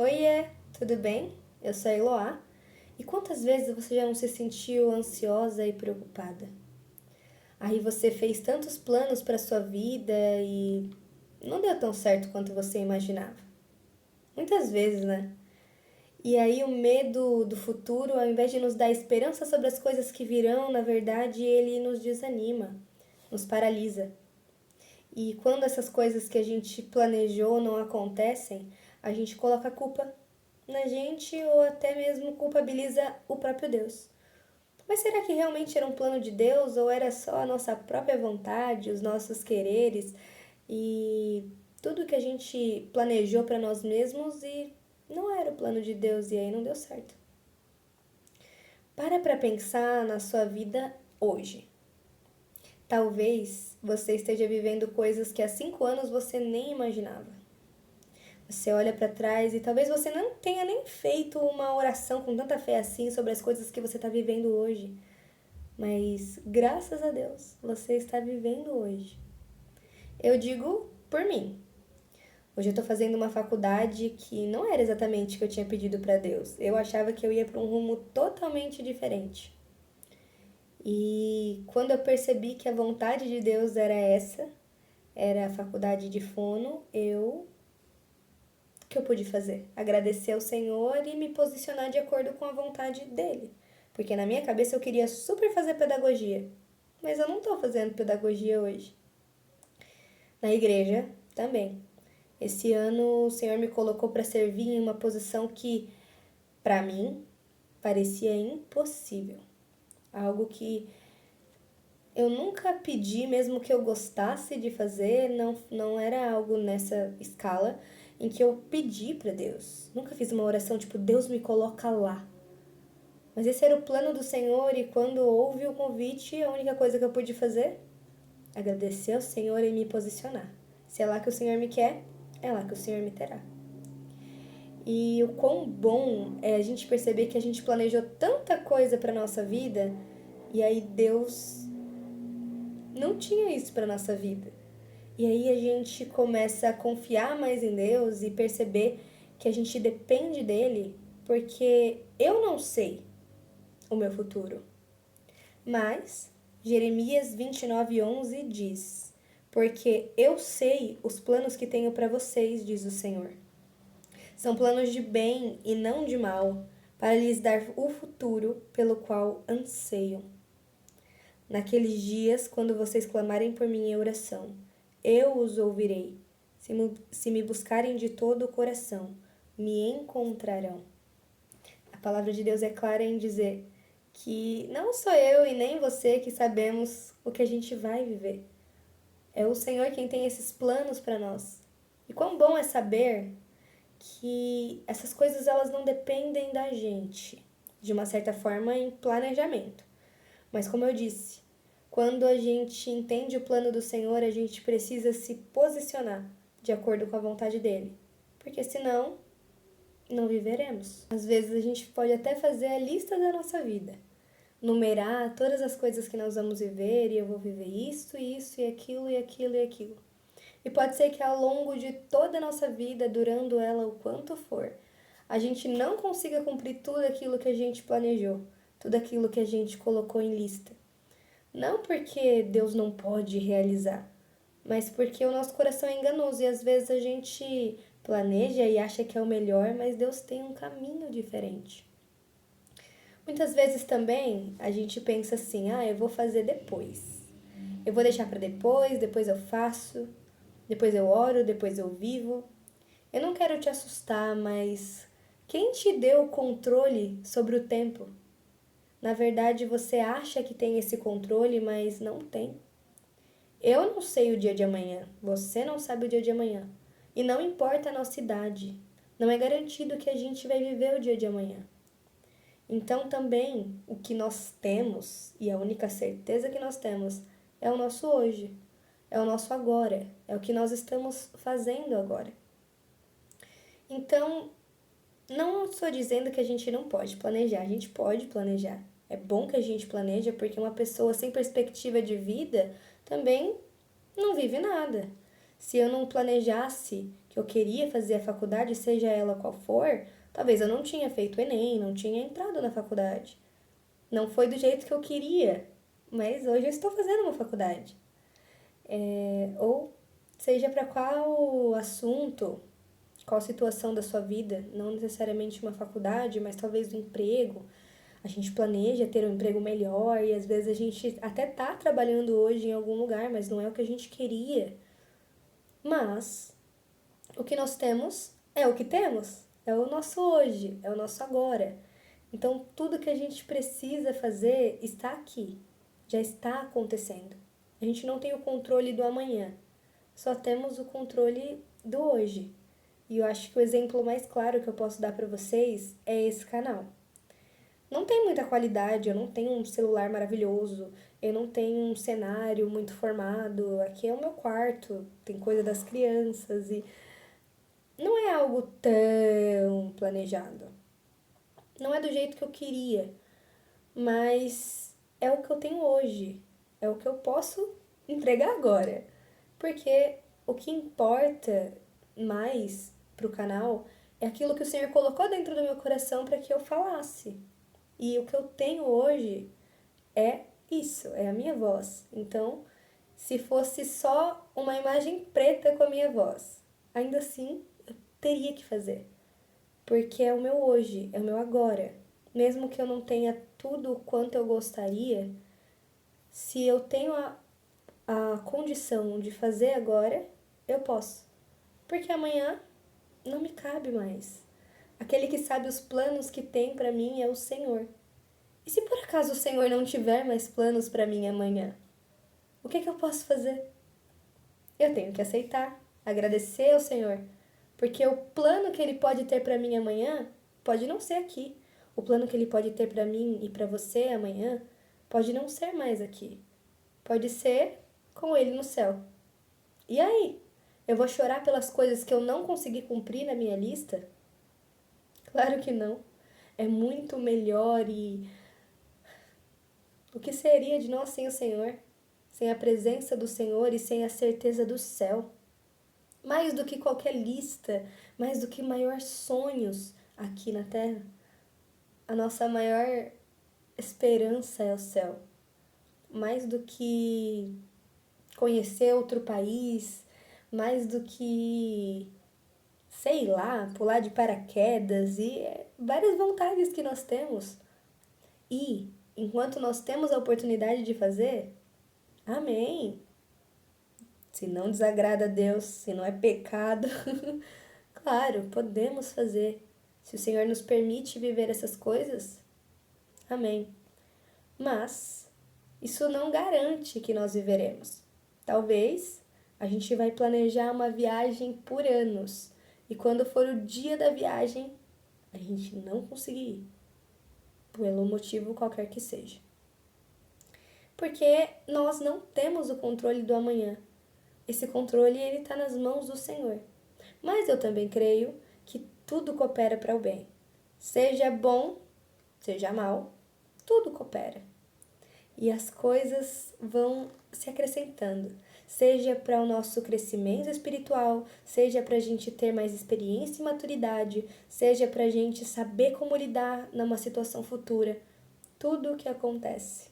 Oiê, tudo bem? Eu sou a Eloá. E quantas vezes você já não se sentiu ansiosa e preocupada? Aí você fez tantos planos para sua vida e não deu tão certo quanto você imaginava. Muitas vezes, né? E aí o medo do futuro, ao invés de nos dar esperança sobre as coisas que virão, na verdade, ele nos desanima, nos paralisa. E quando essas coisas que a gente planejou não acontecem, a gente coloca a culpa na gente ou até mesmo culpabiliza o próprio Deus. Mas será que realmente era um plano de Deus ou era só a nossa própria vontade, os nossos quereres e tudo que a gente planejou para nós mesmos e não era o plano de Deus e aí não deu certo? Para pensar na sua vida hoje. Talvez você esteja vivendo coisas que há 5 anos você nem imaginava. Você olha para trás e talvez você não tenha nem feito uma oração com tanta fé assim sobre as coisas que você está vivendo hoje. Mas graças a Deus, você está vivendo hoje. Eu digo por mim. Hoje eu estou fazendo uma faculdade que não era exatamente o que eu tinha pedido para Deus. Eu achava que eu ia para um rumo totalmente diferente. E quando eu percebi que a vontade de Deus era essa, era a faculdade de fono, o que eu pude fazer? Agradecer ao Senhor e me posicionar de acordo com a vontade dele. Porque na minha cabeça eu queria super fazer pedagogia, mas eu não estou fazendo pedagogia hoje. Na igreja também. Esse ano o Senhor me colocou para servir em uma posição que, para mim, parecia impossível. Algo que eu nunca pedi, mesmo que eu gostasse de fazer, não era algo nessa escala em que eu pedi para Deus. Nunca fiz uma oração tipo, Deus me coloca lá. Mas esse era o plano do Senhor e quando houve o convite, a única coisa que eu pude fazer? Agradecer ao Senhor e me posicionar. Se é lá que o Senhor me quer, é lá que o Senhor me terá. E o quão bom é a gente perceber que a gente planejou tanta coisa para nossa vida e aí Deus não tinha isso para nossa vida. E aí a gente começa a confiar mais em Deus e perceber que a gente depende dele, porque eu não sei o meu futuro. Mas Jeremias 29:11 diz: Porque eu sei os planos que tenho para vocês, diz o Senhor. São planos de bem e não de mal, para lhes dar o futuro pelo qual anseiam. Naqueles dias, quando vocês clamarem por mim em oração, eu os ouvirei. Se me buscarem de todo o coração, me encontrarão. A palavra de Deus é clara em dizer que não sou eu e nem você que sabemos o que a gente vai viver. É o Senhor quem tem esses planos para nós. E quão bom é saber que essas coisas elas não dependem da gente, de uma certa forma em planejamento. Mas como eu disse, quando a gente entende o plano do Senhor, a gente precisa se posicionar de acordo com a vontade dele, porque senão não viveremos. Às vezes a gente pode até fazer a lista da nossa vida, numerar todas as coisas que nós vamos viver e eu vou viver isso, isso e aquilo e aquilo e aquilo. E pode ser que ao longo de toda a nossa vida, durando ela o quanto for, a gente não consiga cumprir tudo aquilo que a gente planejou, tudo aquilo que a gente colocou em lista. Não porque Deus não pode realizar, mas porque o nosso coração é enganoso e às vezes a gente planeja e acha que é o melhor, mas Deus tem um caminho diferente. Muitas vezes também a gente pensa assim: eu vou fazer depois. Eu vou deixar para depois eu faço, depois eu oro, depois eu vivo. Eu não quero te assustar, mas quem te deu o controle sobre o tempo? Na verdade, você acha que tem esse controle, mas não tem. Eu não sei o dia de amanhã, você não sabe o dia de amanhã. E não importa a nossa idade, não é garantido que a gente vai viver o dia de amanhã. Então também o que nós temos, e a única certeza que nós temos, é o nosso hoje, é o nosso agora, é o que nós estamos fazendo agora. Então, não estou dizendo que a gente não pode planejar, a gente pode planejar. É bom que a gente planeja, porque uma pessoa sem perspectiva de vida também não vive nada. Se eu não planejasse que eu queria fazer a faculdade, seja ela qual for, talvez eu não tinha feito o Enem, não tinha entrado na faculdade. Não foi do jeito que eu queria, mas hoje eu estou fazendo uma faculdade. Ou seja para qual assunto, qual situação da sua vida, não necessariamente uma faculdade, mas talvez um emprego. A gente planeja ter um emprego melhor e às vezes a gente até tá trabalhando hoje em algum lugar, mas não é o que a gente queria. Mas o que nós temos é o que temos, é o nosso hoje, é o nosso agora. Então tudo que a gente precisa fazer está aqui, já está acontecendo. A gente não tem o controle do amanhã, só temos o controle do hoje. E eu acho que o exemplo mais claro que eu posso dar para vocês é esse canal. Não tem muita qualidade, eu não tenho um celular maravilhoso, eu não tenho um cenário muito formado. Aqui é o meu quarto, tem coisa das crianças e não é algo tão planejado. Não é do jeito que eu queria, mas é o que eu tenho hoje, é o que eu posso entregar agora. Porque o que importa mais pro canal é aquilo que o Senhor colocou dentro do meu coração para que eu falasse. E o que eu tenho hoje é isso, é a minha voz. Então, se fosse só uma imagem preta com a minha voz, ainda assim eu teria que fazer. Porque é o meu hoje, é o meu agora. Mesmo que eu não tenha tudo quanto eu gostaria, se eu tenho a condição de fazer agora, eu posso. Porque amanhã não me cabe mais. Aquele que sabe os planos que tem para mim é o Senhor. E se por acaso o Senhor não tiver mais planos para mim amanhã? O que eu posso fazer? Eu tenho que aceitar, agradecer ao Senhor, porque o plano que Ele pode ter para mim amanhã pode não ser aqui. O plano que Ele pode ter para mim e para você amanhã pode não ser mais aqui. Pode ser com Ele no céu. E aí? Eu vou chorar pelas coisas que eu não consegui cumprir na minha lista? Claro que não. É muito melhor e o que seria de nós sem o Senhor? Sem a presença do Senhor e sem a certeza do céu? Mais do que qualquer lista, mais do que maiores sonhos aqui na terra, a nossa maior esperança é o céu. Mais do que conhecer outro país, mais do que, sei lá, pular de paraquedas e várias vontades que nós temos. E, enquanto nós temos a oportunidade de fazer, amém. Se não desagrada a Deus, se não é pecado, claro, podemos fazer. Se o Senhor nos permite viver essas coisas, amém. Mas isso não garante que nós viveremos. Talvez a gente vai planejar uma viagem por anos e quando for o dia da viagem, a gente não conseguir ir, pelo motivo qualquer que seja. Porque nós não temos o controle do amanhã. Esse controle ele está nas mãos do Senhor. Mas eu também creio que tudo coopera para o bem. Seja bom, seja mal, tudo coopera. E as coisas vão se acrescentando. Seja para o nosso crescimento espiritual, seja para a gente ter mais experiência e maturidade, seja para a gente saber como lidar numa situação futura. Tudo o que acontece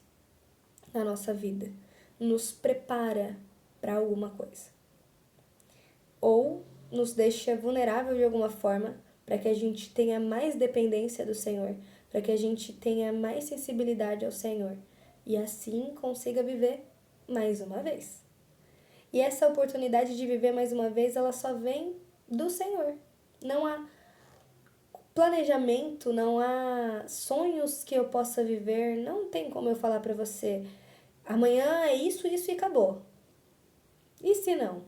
na nossa vida nos prepara para alguma coisa. Ou nos deixa vulnerável de alguma forma para que a gente tenha mais dependência do Senhor, para que a gente tenha mais sensibilidade ao Senhor e assim consiga viver mais uma vez. E essa oportunidade de viver mais uma vez, ela só vem do Senhor. Não há planejamento, não há sonhos que eu possa viver, não tem como eu falar para você, amanhã é isso, isso e acabou. E se não?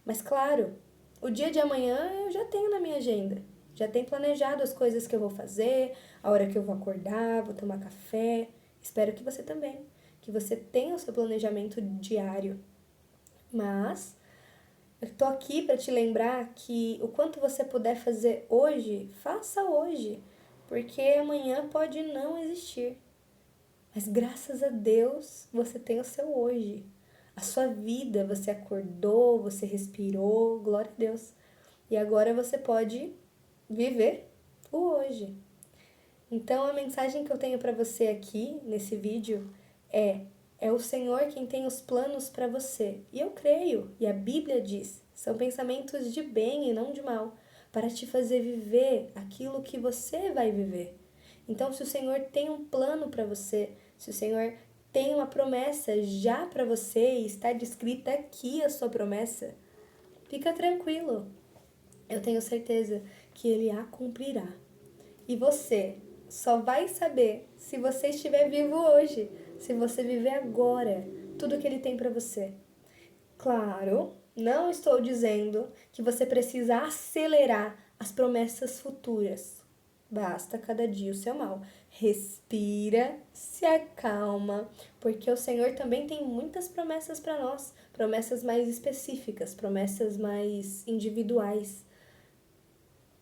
Mas claro, o dia de amanhã eu já tenho na minha agenda. Já tenho planejado as coisas que eu vou fazer, a hora que eu vou acordar, vou tomar café. Espero que você também, que você tenha o seu planejamento diário. Mas eu tô aqui para te lembrar que o quanto você puder fazer hoje, faça hoje, porque amanhã pode não existir. Mas graças a Deus você tem o seu hoje. A sua vida, você acordou, você respirou, glória a Deus. E agora você pode viver o hoje. Então, a mensagem que eu tenho para você aqui, nesse vídeo, é o Senhor quem tem os planos para você. E eu creio, e a Bíblia diz, são pensamentos de bem e não de mal, para te fazer viver aquilo que você vai viver. Então, se o Senhor tem um plano para você, se o Senhor tem uma promessa já para você e está descrita aqui a sua promessa, fica tranquilo. Eu tenho certeza que Ele a cumprirá. E você só vai saber se você estiver vivo hoje, se você viver agora, tudo que Ele tem para você. Claro, não estou dizendo que você precisa acelerar as promessas futuras. Basta cada dia o seu mal. Respira, se acalma, porque o Senhor também tem muitas promessas para nós, promessas mais específicas, promessas mais individuais.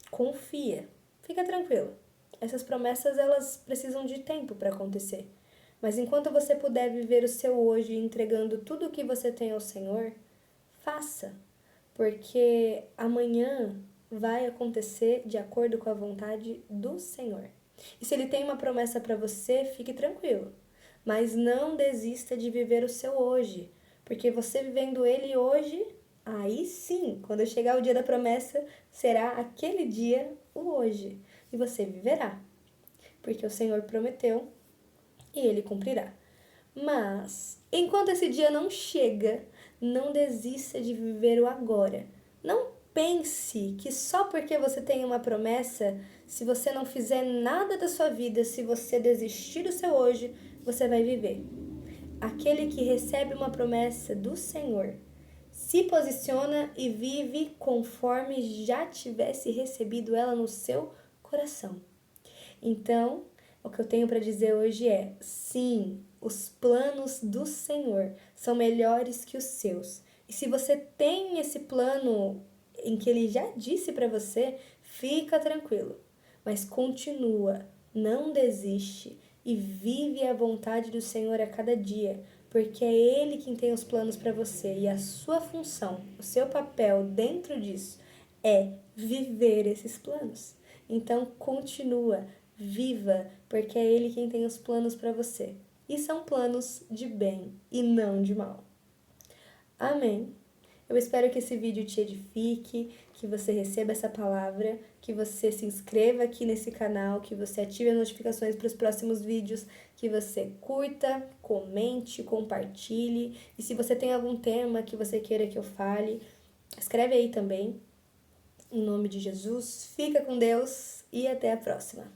Confia, fica tranquilo. Essas promessas, elas precisam de tempo para acontecer. Mas enquanto você puder viver o seu hoje entregando tudo o que você tem ao Senhor, faça, porque amanhã vai acontecer de acordo com a vontade do Senhor. E se Ele tem uma promessa para você, fique tranquilo. Mas não desista de viver o seu hoje, porque você vivendo Ele hoje, aí sim, quando chegar o dia da promessa, será aquele dia o hoje. E você viverá, porque o Senhor prometeu e Ele cumprirá. Mas, enquanto esse dia não chega, não desista de viver o agora. Não pense que só porque você tem uma promessa, se você não fizer nada da sua vida, se você desistir do seu hoje, você vai viver. Aquele que recebe uma promessa do Senhor se posiciona e vive conforme já tivesse recebido ela no seu coração. Então, o que eu tenho para dizer hoje é: sim, os planos do Senhor são melhores que os seus. E se você tem esse plano em que Ele já disse para você, fica tranquilo. Mas continua, não desiste e vive a vontade do Senhor a cada dia, porque é Ele quem tem os planos para você e a sua função, o seu papel dentro disso é viver esses planos. Então continua, viva, porque é Ele quem tem os planos para você. E são planos de bem e não de mal. Amém. Eu espero que esse vídeo te edifique, que você receba essa palavra, que você se inscreva aqui nesse canal, que você ative as notificações para os próximos vídeos, que você curta, comente, compartilhe. E se você tem algum tema que você queira que eu fale, escreve aí também. Em nome de Jesus, fica com Deus e até a próxima.